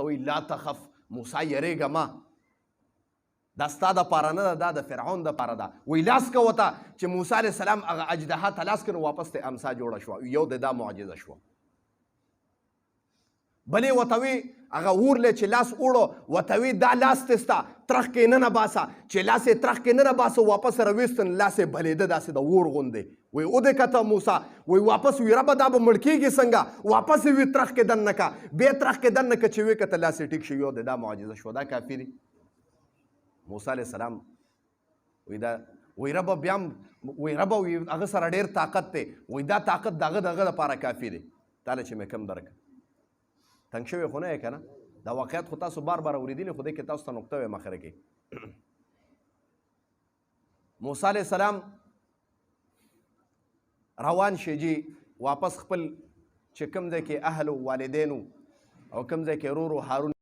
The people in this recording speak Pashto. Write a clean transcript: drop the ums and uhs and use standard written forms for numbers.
وی لا تخف موسی یریږه ما دا ستا دپاره نه ده دا د فرعون دپاره ده وی لاس که ورته چې موسی علیه السلام هغه اجدها ته لاس کړ نو واپس ته امسا جوړه شوه یو د دا معجزه شوه بلې ورته وی هغه ورلی چې لاس وړو ورته وی دا لاس دې ستا ترخ کې نه باسه چې لاس یې ترخ کې نه باسه واپس راویستن لاس یې بلېده داسې د اور غوندې وی ودې کته موسی وی واپس وی ربه دا به مړ کېږي څنګه واپس یې وی ترخ کې دننه که بیا ترخ کې دننه که چې وی کته لاس یې ټیک شي یو د دا معجزه شوه دا کافي دی موسی علیه السلام وی ربه بیا وی ربه وی هغه سره ډېر طاقت دی وی دا طاقت د هغه دپاره کافي دی تاله چې مې کم درکړه تنګ شوی خو نه یې که نه دا واقعیت خو تاسو بار بار اورېدلي خو دې کې تاسو ته نقطه وایم اخره کې موسی علیه السلام روان شي جي واپس خپل چې کوم ځای کې اهل و والدینو او کوم ځای کې ورور و هارون